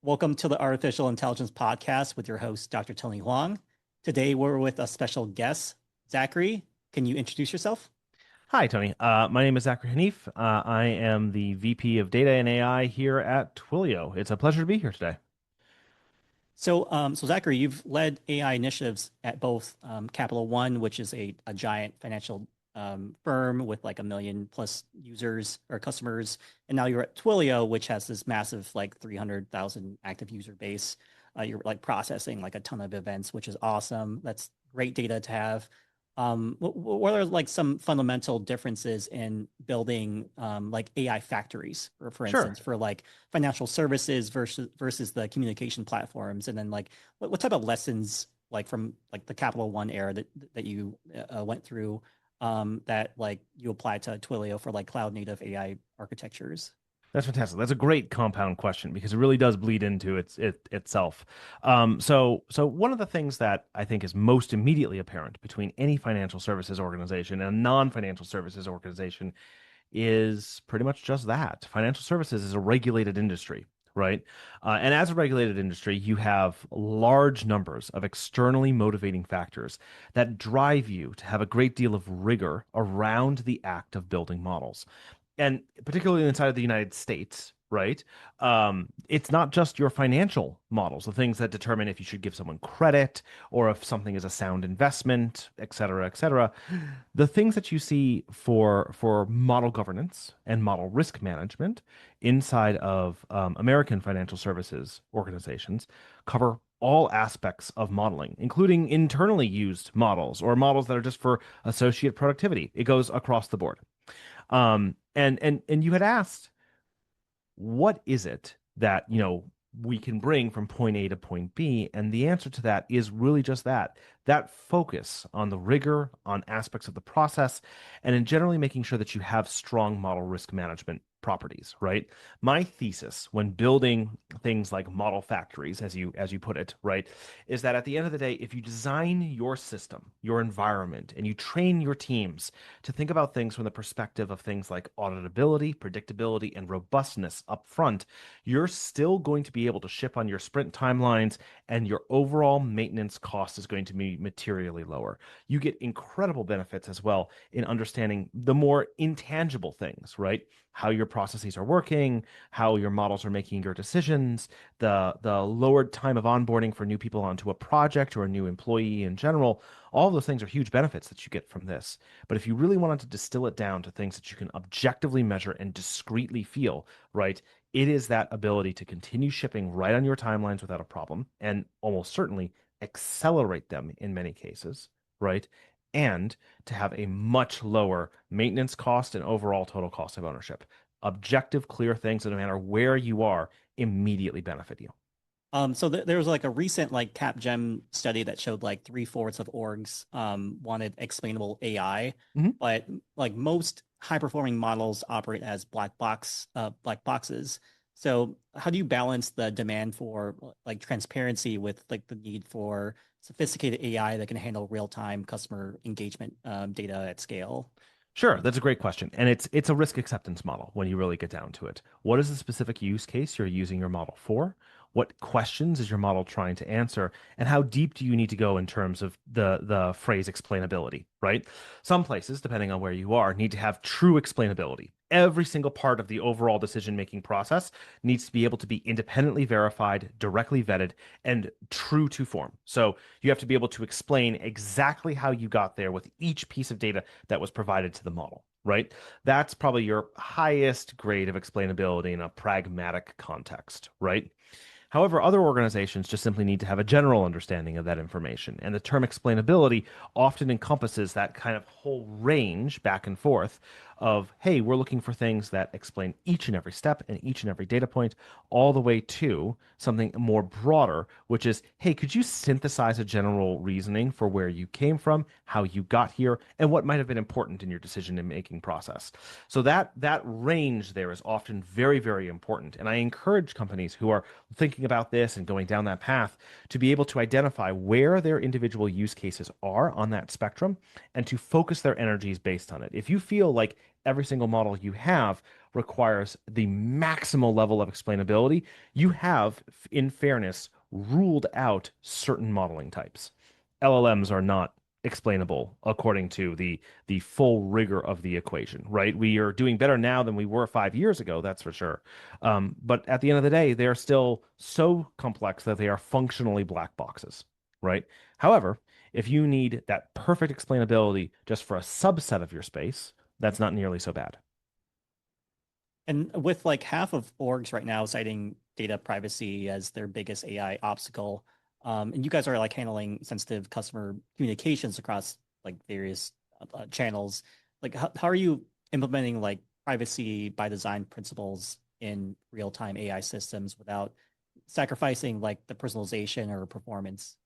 Welcome to the Artificial Intelligence Podcast with your host, Dr. Tony Huang. Today, we're with a special guest, Zachary. Can you introduce yourself? Hi, Tony. My name is Zachary Hanif. I am the VP of Data and AI here at Twilio. It's a pleasure to be here today. So Zachary, you've led AI initiatives at both Capital One, which is a giant financial firm with like a million plus users or customers, and now you're at Twilio, which has this massive like 300,000 active user base. You're like processing like a ton of events, which is awesome. That's great data to have. What are like some fundamental differences in building like AI factories, for Sure. instance, for like financial services versus the communication platforms, and then like what type of lessons like from like the Capital One era that you went through that like you applied to Twilio for like cloud native AI architectures? That's fantastic. That's a great compound question because it really does bleed into itself. So one of the things that I think is most immediately apparent between any financial services organization and a non-financial services organization is pretty much just that. Financial services is a regulated industry, right? And as a regulated industry, you have large numbers of externally motivating factors that drive you to have a great deal of rigor around the act of building models. And particularly inside of the United States, right? It's not just your financial models, the things that determine if you should give someone credit or if something is a sound investment, et cetera, et cetera. The things that you see for model governance and model risk management inside of American financial services organizations cover all aspects of modeling, including internally used models or models that are just for associate productivity. It goes across the board. And you had asked, what is it that, we can bring from point A to point B? And the answer to that is really just that focus on the rigor, on aspects of the process, and in generally making sure that you have strong model risk management properties, right? My thesis when building things like model factories, as you put it, right, is that at the end of the day, if you design your system, your environment, and you train your teams to think about things from the perspective of things like auditability, predictability, and robustness up front, you're still going to be able to ship on your sprint timelines, and your overall maintenance cost is going to be materially lower. You get incredible benefits as well in understanding the more intangible things, right? How your processes are working, how your models are making your decisions, the lowered time of onboarding for new people onto a project or a new employee in general. All of those things are huge benefits that you get from this. But if you really wanted to distill it down to things that you can objectively measure and discreetly feel, right, it is that ability to continue shipping right on your timelines without a problem and almost certainly accelerate them in many cases, right? And to have a much lower maintenance cost and overall total cost of ownership. Objective, clear things that no matter where you are immediately benefit you. There was like a recent like CapGem study that showed like three-fourths of orgs wanted explainable AI, Mhm. but like most high-performing models operate as black boxes. So how do you balance the demand for like transparency with like the need for sophisticated AI that can handle real-time customer engagement data at scale? Sure, that's a great question. And it's a risk acceptance model when you really get down to it. What is the specific use case you're using your model for? What questions is your model trying to answer? And how deep do you need to go in terms of the phrase explainability, right? Some places, depending on where you are, need to have true explainability. Every single part of the overall decision-making process needs to be able to be independently verified, directly vetted, and true to form. So you have to be able to explain exactly how you got there with each piece of data that was provided to the model, right? That's probably your highest grade of explainability in a pragmatic context, right? However, other organizations just simply need to have a general understanding of that information. And the term explainability often encompasses that kind of whole range back and forth of, hey, we're looking for things that explain each and every step and each and every data point, all the way to something more broader, which is, hey, could you synthesize a general reasoning for where you came from, how you got here, and what might have been important in your decision-making process? So that range there is often very, very important. And I encourage companies who are thinking about this and going down that path to be able to identify where their individual use cases are on that spectrum and to focus their energies based on it. If you feel like every single model you have requires the maximal level of explainability, you have, in fairness, ruled out certain modeling types. LLMs are not explainable according to the full rigor of the equation, right? We are doing better now than we were 5 years ago, that's for sure. But at the end of the day, they are still so complex that they are functionally black boxes, right? However, if you need that perfect explainability just for a subset of your space, that's not nearly so bad. And with like half of orgs right now citing data privacy as their biggest AI obstacle, and you guys are like handling sensitive customer communications across like various channels, like how are you implementing like privacy by design principles in real-time AI systems without sacrificing like the personalization or performance?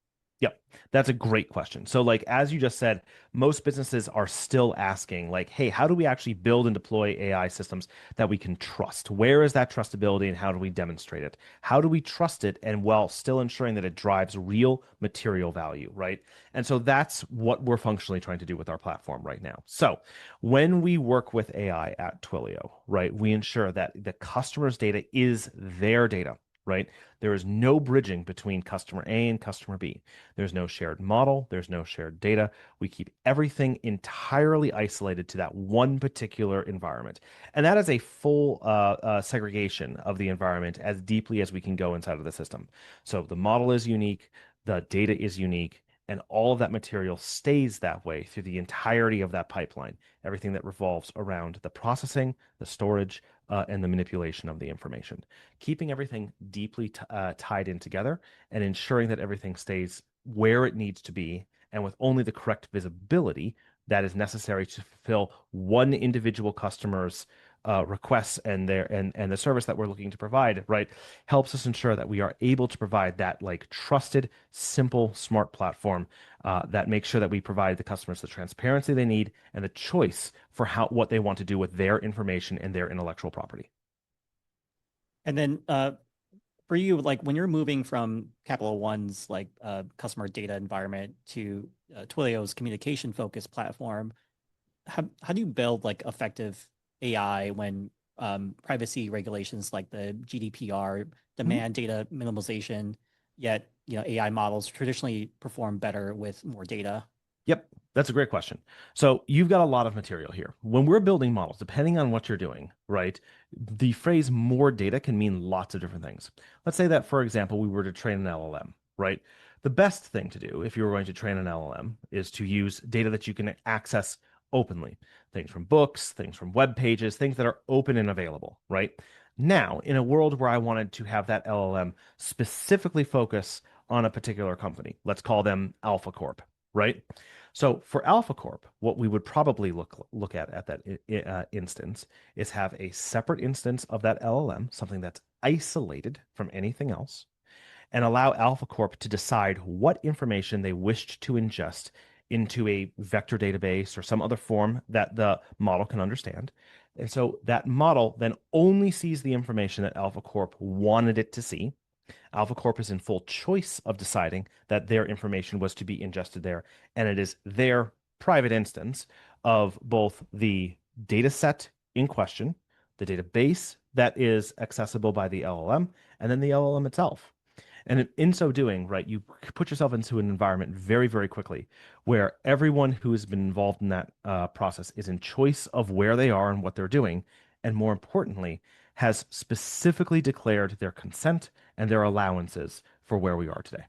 Yep, that's a great question. So, like as you just said, most businesses are still asking, like, hey, how do we actually build and deploy AI systems that we can trust? Where is that trustability and how do we demonstrate it? How do we trust it and while still ensuring that it drives real material value, right? And so that's what we're functionally trying to do with our platform right now. So, when we work with AI at Twilio, right, we ensure that the customer's data is their data, right? There is no bridging between customer A and customer B. There's no shared model. There's no shared data. We keep everything entirely isolated to that one particular environment. And that is a full segregation of the environment as deeply as we can go inside of the system. So the model is unique, the data is unique, and all of that material stays that way through the entirety of that pipeline. Everything that revolves around the processing, the storage, and the manipulation of the information. Keeping everything deeply tied in together and ensuring that everything stays where it needs to be and with only the correct visibility that is necessary to fulfill one individual customer's requests and the service that we're looking to provide, right, helps us ensure that we are able to provide that like trusted, simple, smart platform that makes sure that we provide the customers the transparency they need and the choice for what they want to do with their information and their intellectual property. And then for you, like when you're moving from Capital One's like customer data environment to Twilio's communication focused platform, how do you build like effective AI when privacy regulations like the GDPR Mhm. demand data minimalization, yet AI models traditionally perform better with more data? Yep, that's a great question. So you've got a lot of material here. When we're building models, depending on what you're doing, right, the phrase more data can mean lots of different things. Let's say that, for example, we were to train an LLM, right? The best thing to do if you were going to train an LLM is to use data that you can access openly, things from books, things from web pages, things that are open and available, right? Now, in a world where I wanted to have that LLM specifically focus on a particular company, let's call them Alpha Corp, right? So for Alpha Corp, what we would probably look at that instance is have a separate instance of that LLM, something that's isolated from anything else, and allow Alpha Corp to decide what information they wished to ingest into a vector database or some other form that the model can understand. And so that model then only sees the information that Alpha Corp wanted it to see. Alpha Corp is in full choice of deciding that their information was to be ingested there, and it is their private instance of both the data set in question, the database that is accessible by the LLM, and then the LLM itself. And in so doing, right, you put yourself into an environment very, very quickly where everyone who has been involved in that process is in choice of where they are and what they're doing. And more importantly, has specifically declared their consent and their allowances for where we are today.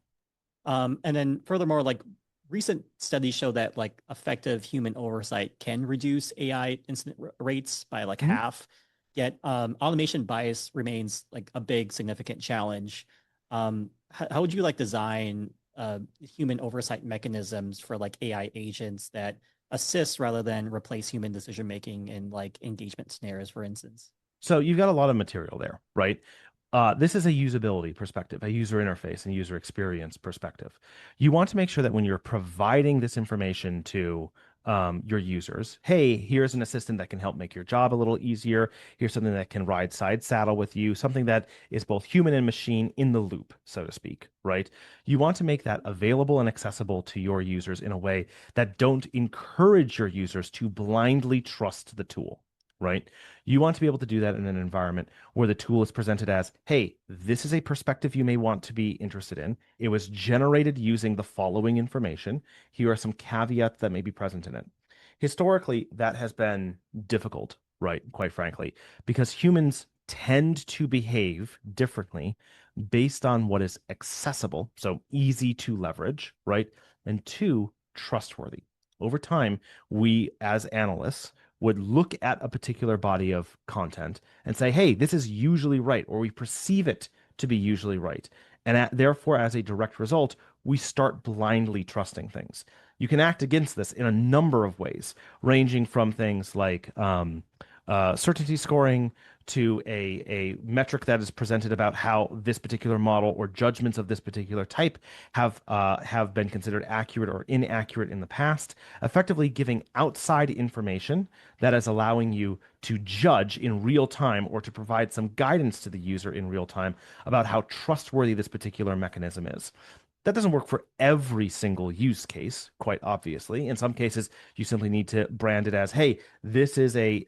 And then furthermore, like recent studies show that like effective human oversight can reduce AI incident rates by like Mhm. half. Yet automation bias remains like a big significant challenge. How would you like design human oversight mechanisms for like AI agents that assist rather than replace human decision making in like engagement scenarios, for instance? So you've got a lot of material there, right? This is a usability perspective, a user interface and user experience perspective. You want to make sure that when you're providing this information to your users, hey, here's an assistant that can help make your job a little easier. Here's something that can ride side saddle with you, something that is both human and machine in the loop, so to speak, right? You want to make that available and accessible to your users in a way that don't encourage your users to blindly trust the tool. right? You want to be able to do that in an environment where the tool is presented as, hey, this is a perspective you may want to be interested in. It was generated using the following information. Here are some caveats that may be present in it. Historically, that has been difficult, right? Quite frankly, because humans tend to behave differently based on what is accessible, so easy to leverage, right? And two, trustworthy. Over time, we as analysts would look at a particular body of content and say, hey, this is usually right, or we perceive it to be usually right. And therefore, as a direct result, we start blindly trusting things. You can act against this in a number of ways, ranging from things like certainty scoring to a metric that is presented about how this particular model or judgments of this particular type have been considered accurate or inaccurate in the past, effectively giving outside information that is allowing you to judge in real time or to provide some guidance to the user in real time about how trustworthy this particular mechanism is. That doesn't work for every single use case, quite obviously. In some cases, you simply need to brand it as, hey, this is a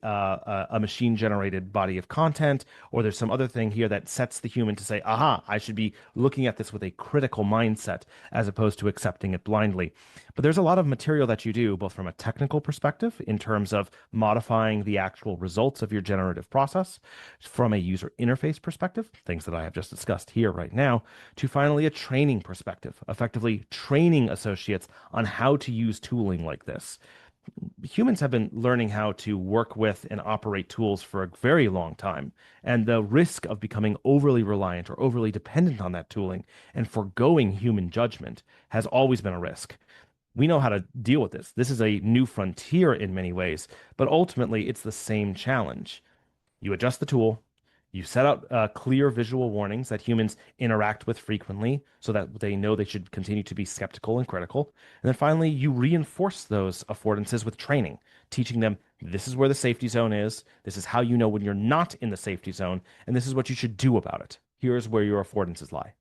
machine-generated body of content, or there's some other thing here that sets the human to say, aha, I should be looking at this with a critical mindset as opposed to accepting it blindly. But there's a lot of material that you do, both from a technical perspective, in terms of modifying the actual results of your generative process, from a user interface perspective, things that I have just discussed here right now, to finally a training perspective, effectively training associates on how to use tooling like this. Humans have been learning how to work with and operate tools for a very long time, and the risk of becoming overly reliant or overly dependent on that tooling and foregoing human judgment has always been a risk. We know how to deal with this. This is a new frontier in many ways, but ultimately it's the same challenge. You adjust the tool, you set out clear visual warnings that humans interact with frequently so that they know they should continue to be skeptical and critical. And then finally, you reinforce those affordances with training, teaching them this is where the safety zone is, this is how you know when you're not in the safety zone, and this is what you should do about it. Here's where your affordances lie.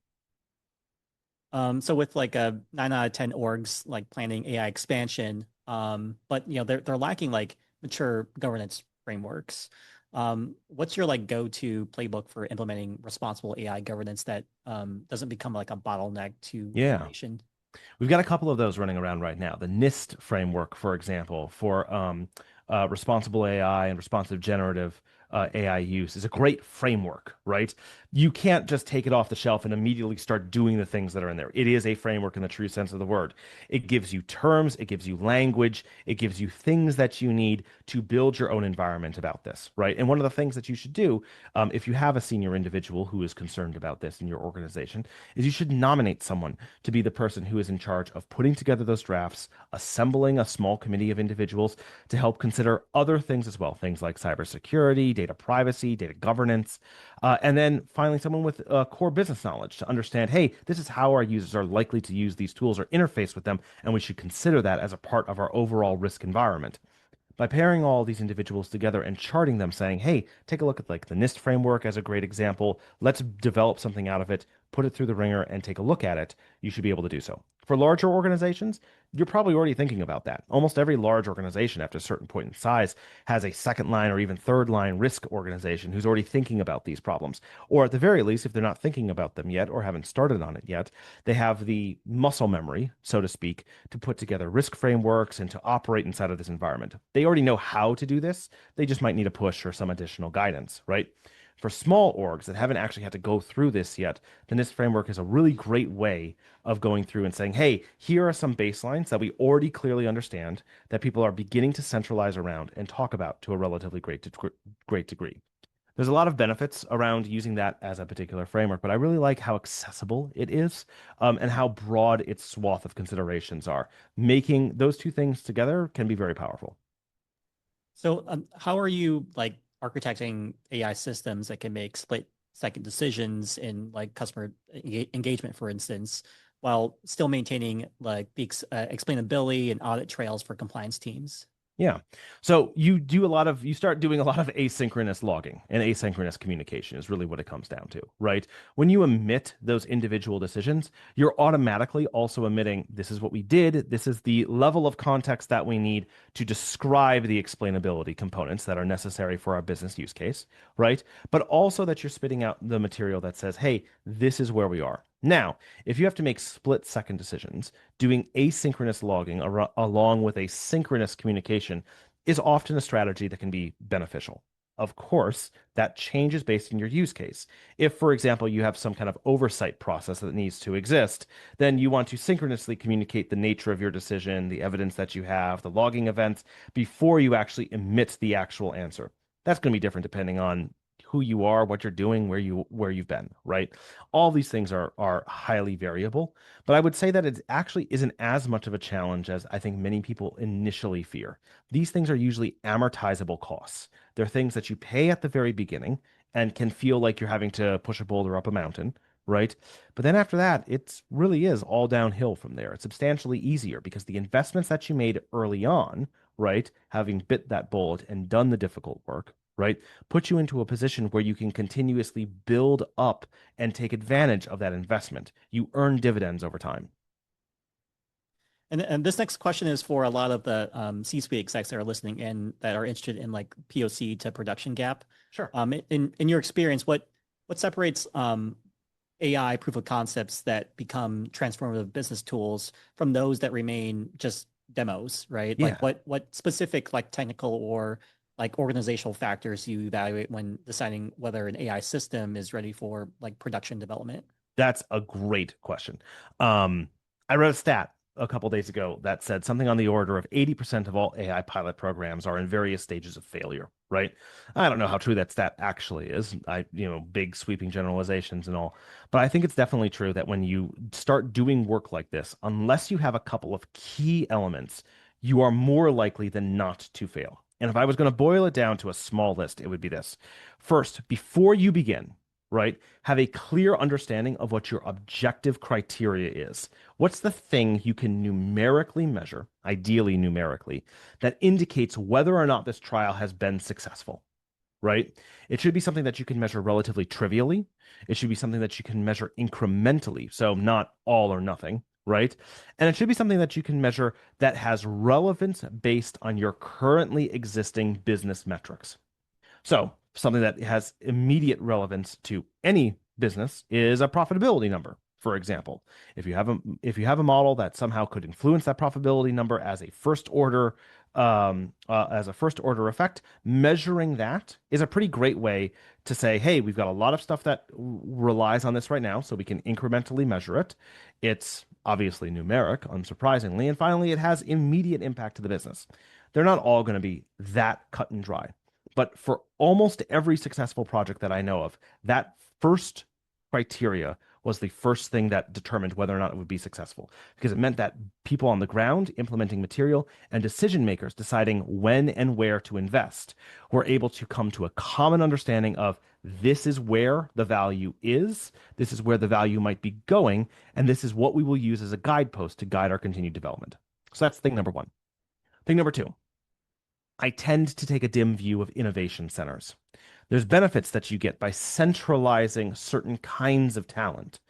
So with like a 9 out of 10 orgs like planning AI expansion, but they're lacking like mature governance frameworks. What's your like go-to playbook for implementing responsible AI governance that doesn't become like a bottleneck to Yeah. innovation? We've got a couple of those running around right now. The NIST framework, for example, for responsible AI and responsive generative AI use is a great framework, right? You can't just take it off the shelf and immediately start doing the things that are in there. It is a framework in the true sense of the word. It gives you terms, it gives you language, it gives you things that you need to build your own environment about this, right? And one of the things that you should do, if you have a senior individual who is concerned about this in your organization, is you should nominate someone to be the person who is in charge of putting together those drafts, assembling a small committee of individuals to help consider other things as well, things like cybersecurity, data privacy, data governance, and then finally someone with core business knowledge to understand, hey, this is how our users are likely to use these tools or interface with them, and we should consider that as a part of our overall risk environment. By pairing all these individuals together and charting them, saying, hey, take a look at like the NIST framework as a great example. Let's develop something out of it, put it through the ringer, and take a look at it. You should be able to do so. For larger organizations, you're probably already thinking about that. Almost every large organization, after a certain point in size, has a second line or even third line risk organization who's already thinking about these problems. Or at the very least, if they're not thinking about them yet or haven't started on it yet, they have the muscle memory, so to speak, to put together risk frameworks and to operate inside of this environment. They already know how to do this. They just might need a push or some additional guidance, right? For small orgs that haven't actually had to go through this yet, then this framework is a really great way of going through and saying, hey, here are some baselines that we already clearly understand that people are beginning to centralize around and talk about to a relatively great degree. There's a lot of benefits around using that as a particular framework, but I really like how accessible it is, and how broad its swath of considerations are. Making those two things together can be very powerful. So how are you like architecting AI systems that can make split-second decisions in like customer engagement, for instance, while still maintaining like the explainability and audit trails for compliance teams? Yeah. So you start doing a lot of asynchronous logging, and asynchronous communication is really what it comes down to, right? When you emit those individual decisions, you're automatically also emitting, this is what we did, this is the level of context that we need to describe the explainability components that are necessary for our business use case, right? But also that you're spitting out the material that says, hey, this is where we are. Now, if you have to make split-second decisions, doing asynchronous logging along with a synchronous communication is often a strategy that can be beneficial. Of course, that changes based on your use case. If, for example, you have some kind of oversight process that needs to exist, then you want to synchronously communicate the nature of your decision, the evidence that you have, the logging events before you actually emit the actual answer. That's going to be different depending on who you are, what you're doing, where you've been, right? All these things are highly variable, but I would say that it actually isn't as much of a challenge as I think many people initially fear. These things are usually amortizable costs. They're things that you pay at the very beginning and can feel like you're having to push a boulder up a mountain, right? But then after that, it really is all downhill from there. It's substantially easier because the investments that you made early on, right, having bit that bullet and done the difficult work, right, put you into a position where you can continuously build up and take advantage of that investment. You earn dividends over time. And this next question is for a lot of the C-suite execs that are listening in that are interested in like POC to production gap. Sure. In your experience, what separates AI proof of concepts that become transformative business tools from those that remain just demos, right? Like Yeah. what specific like technical or like organizational factors you evaluate when deciding whether an AI system is ready for like production development? That's a great question. Um, I read a stat a couple days ago that said something on the order of 80% of all AI pilot programs are in various stages of failure, right? I don't know how true that stat actually is. Big sweeping generalizations and all, but I think it's definitely true that when you start doing work like this, unless you have a couple of key elements, you are more likely than not to fail. And if I was going to boil it down to a small list, it would be this. First, before you begin, right? Have a clear understanding of what your objective criteria is. What's the thing you can numerically measure, ideally numerically, that indicates whether or not this trial has been successful, right? It should be something that you can measure relatively trivially. It should be something that you can measure incrementally, so not all or nothing, right? And it should be something that you can measure that has relevance based on your currently existing business metrics. So something that has immediate relevance to any business is a profitability number. For example, if you have a model that somehow could influence that profitability number as a first order effect, measuring that is a pretty great way to say, hey, we've got a lot of stuff that relies on this right now, so we can incrementally measure it. It's obviously numeric, unsurprisingly, and finally, it has immediate impact to the business. They're not all going to be that cut and dry. But for almost every successful project that I know of, that first criteria was the first thing that determined whether or not it would be successful because it meant that people on the ground implementing material and decision makers deciding when and where to invest were able to come to a common understanding of this is where the value is, this is where the value might be going, and this is what we will use as a guidepost to guide our continued development. So that's thing number one. Thing number two, I tend to take a dim view of innovation centers. There's benefits that you get by centralizing certain kinds of talent.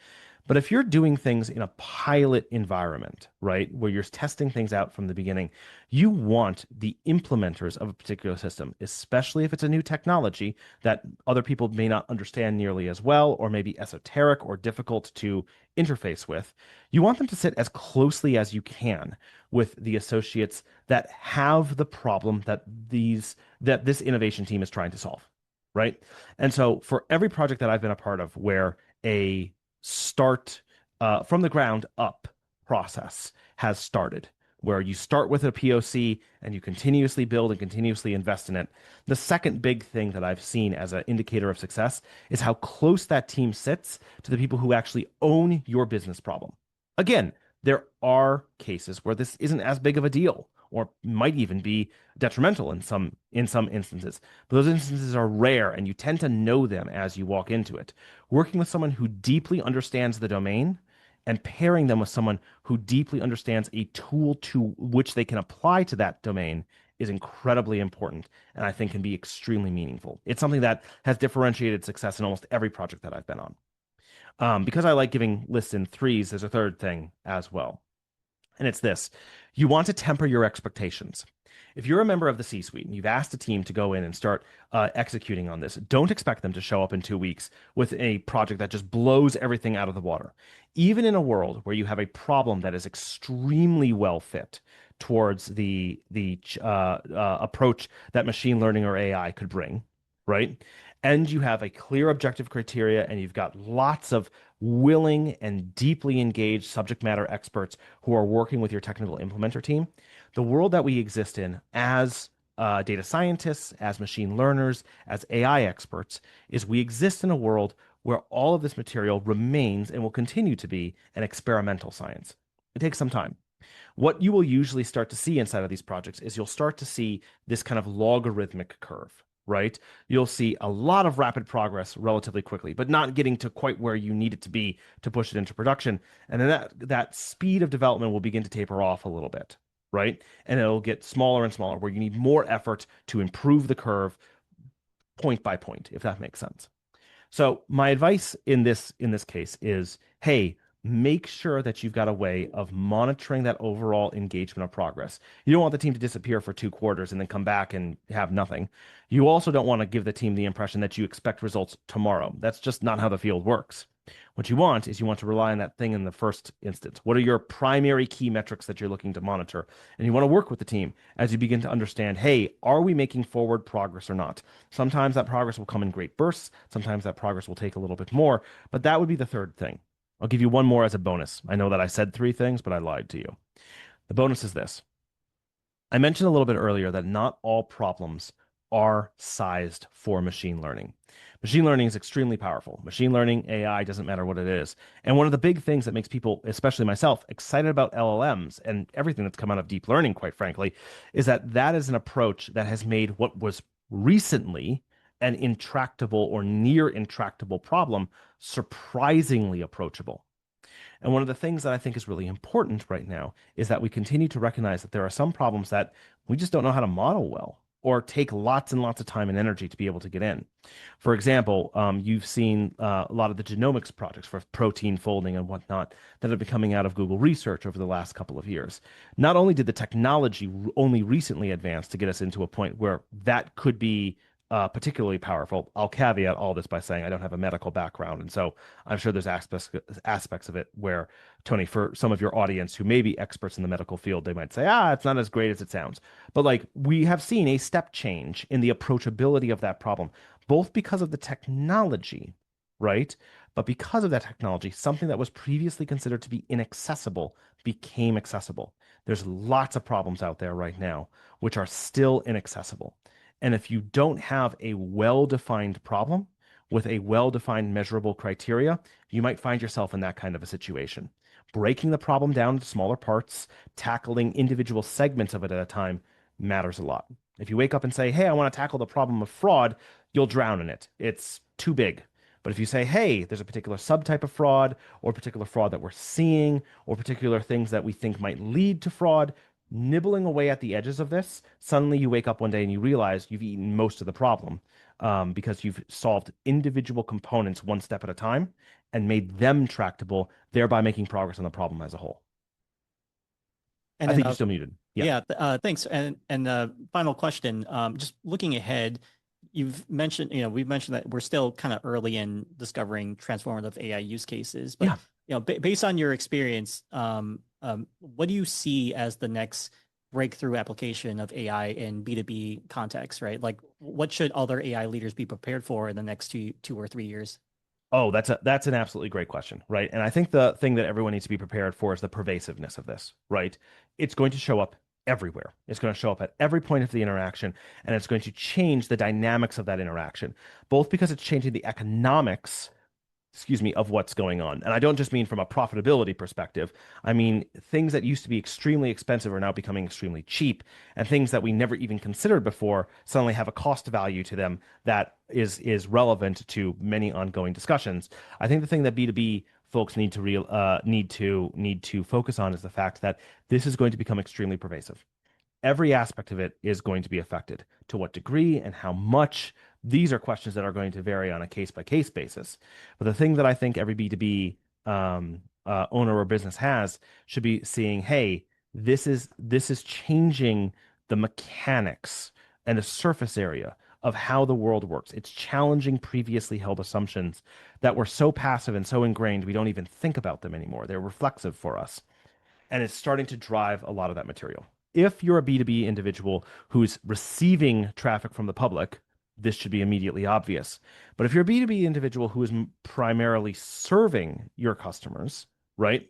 But if you're doing things in a pilot environment, right, where you're testing things out from the beginning, you want the implementers of a particular system, especially if it's a new technology that other people may not understand nearly as well, or maybe esoteric or difficult to interface with. You want them to sit as closely as you can with the associates that have the problem that this innovation team is trying to solve, right? And so for every project that I've been a part of where a start from the ground up process has started, where you start with a POC and you continuously build and continuously invest in it. The second big thing that I've seen as an indicator of success is how close that team sits to the people who actually own your business problem. Again, there are cases where this isn't as big of a deal or might even be detrimental in some instances. But those instances are rare and you tend to know them as you walk into it. Working with someone who deeply understands the domain and pairing them with someone who deeply understands a tool to which they can apply to that domain is incredibly important and I think can be extremely meaningful. It's something that has differentiated success in almost every project that I've been on. Because I like giving lists in threes, there's a third thing as well. And it's this: you want to temper your expectations. If you're a member of the C-suite and you've asked a team to go in and start executing on this, don't expect them to show up in 2 weeks with a project that just blows everything out of the water. Even in a world where you have a problem that is extremely well fit towards the approach that machine learning or AI could bring, right? And you have a clear objective criteria, and you've got lots of willing and deeply engaged subject matter experts who are working with your technical implementer team. The world that we exist in as data scientists, as machine learners, as AI experts, is we exist in a world where all of this material remains and will continue to be an experimental science. It takes some time. What you will usually start to see inside of these projects is you'll start to see this kind of logarithmic curve, right? You'll see a lot of rapid progress relatively quickly, but not getting to quite where you need it to be to push it into production. And then that speed of development will begin to taper off a little bit, right? And it'll get smaller and smaller, where you need more effort to improve the curve point by point, if that makes sense. So my advice in this case is, hey, make sure that you've got a way of monitoring that overall engagement of progress. You don't want the team to disappear for 2 quarters and then come back and have nothing. You also don't want to give the team the impression that you expect results tomorrow. That's just not how the field works. What you want is you want to rely on that thing in the first instance. What are your primary key metrics that you're looking to monitor? And you want to work with the team as you begin to understand, hey, are we making forward progress or not? Sometimes that progress will come in great bursts. Sometimes that progress will take a little bit more, but that would be the third thing. I'll give you one more as a bonus. I know that I said 3 things, but I lied to you. The bonus is this. I mentioned a little bit earlier that not all problems are sized for machine learning. Machine learning is extremely powerful. Machine learning, AI, doesn't matter what it is. And one of the big things that makes people, especially myself, excited about LLMs and everything that's come out of deep learning, quite frankly, is that that is an approach that has made what was recently an intractable or near intractable problem surprisingly approachable. And one of the things that I think is really important right now is that we continue to recognize that there are some problems that we just don't know how to model well or take lots and lots of time and energy to be able to get in. For example, you've seen a lot of the genomics projects for protein folding and whatnot that have been coming out of Google Research over the last couple of years. Not only did the technology only recently advance to get us into a point where that could be particularly powerful. I'll caveat all this by saying I don't have a medical background, and so I'm sure there's aspects of it where, Tony, for some of your audience who may be experts in the medical field, they might say, it's not as great as it sounds. But like we have seen a step change in the approachability of that problem, both because of the technology, right? But because of that technology, something that was previously considered to be inaccessible became accessible. There's lots of problems out there right now which are still inaccessible. And if you don't have a well-defined problem with a well-defined measurable criteria, you might find yourself in that kind of a situation. Breaking the problem down into smaller parts, tackling individual segments of it at a time matters a lot. If you wake up and say, hey, I want to tackle the problem of fraud, you'll drown in it. It's too big. But if you say, hey, there's a particular subtype of fraud or particular fraud that we're seeing or particular things that we think might lead to fraud, nibbling away at the edges of this, suddenly you wake up one day and you realize you've eaten most of the problem because you've solved individual components one step at a time and made them tractable, thereby making progress on the problem as a whole. And I then, think you're still muted. Yeah. thanks. And final question, just looking ahead, you've mentioned, we've mentioned that we're still kind of early in discovering transformative AI use cases, but based on your experience, what do you see as the next breakthrough application of AI in B2B context, right? Like what should other AI leaders be prepared for in the next 2 or 3 years? Oh, that's an absolutely great question, right? And I think the thing that everyone needs to be prepared for is the pervasiveness of this, right? It's going to show up everywhere. It's going to show up at every point of the interaction, and it's going to change the dynamics of that interaction, both because it's changing the economics, of what's going on. And I don't just mean from a profitability perspective. I mean, things that used to be extremely expensive are now becoming extremely cheap, and things that we never even considered before suddenly have a cost value to them that is relevant to many ongoing discussions. I think the thing that B2B folks need to focus on is the fact that this is going to become extremely pervasive. every aspect of it is going to be affected. To what degree and how much, these are questions that are going to vary on a case by case basis. But the thing that I think every B2B owner or business has should be seeing, hey, this is changing the mechanics and the surface area of how the world works. It's challenging previously held assumptions that were so passive and so ingrained we don't even think about them anymore. They're reflexive for us, and it's starting to drive a lot of that material. If you're a B2B individual who's receiving traffic from the public, this should be immediately obvious. But if you're a B2B individual who is primarily serving your customers, right?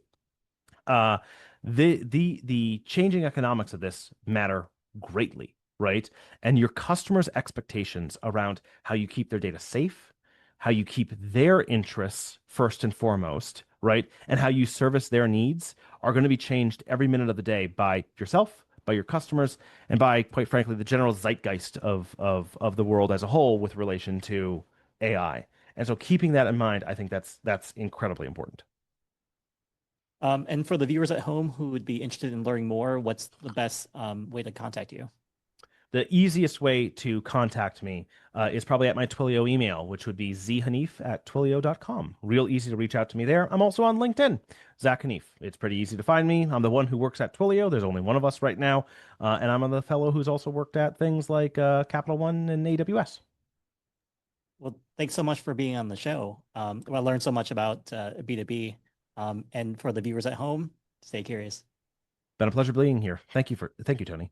Uh, the changing economics of this matter greatly, right? And your customers' expectations around how you keep their data safe, how you keep their interests first and foremost, right? And how you service their needs are going to be changed every minute of the day by yourself, by your customers, and by, quite frankly, the general zeitgeist of the world as a whole with relation to AI. And so keeping that in mind, I think that's incredibly important. And for the viewers at home who would be interested in learning more, what's the best way to contact you? The easiest way to contact me is probably at my Twilio email, which would be zhanif@twilio.com. Real easy to reach out to me there. I'm also on LinkedIn, Zach Hanif. It's pretty easy to find me. I'm the one who works at Twilio. There's only one of us right now. And I'm the fellow who's also worked at things like Capital One and AWS. Well, thanks so much for being on the show. I learned so much about B2B. And for the viewers at home, stay curious. Been a pleasure being here. Thank you, Tony.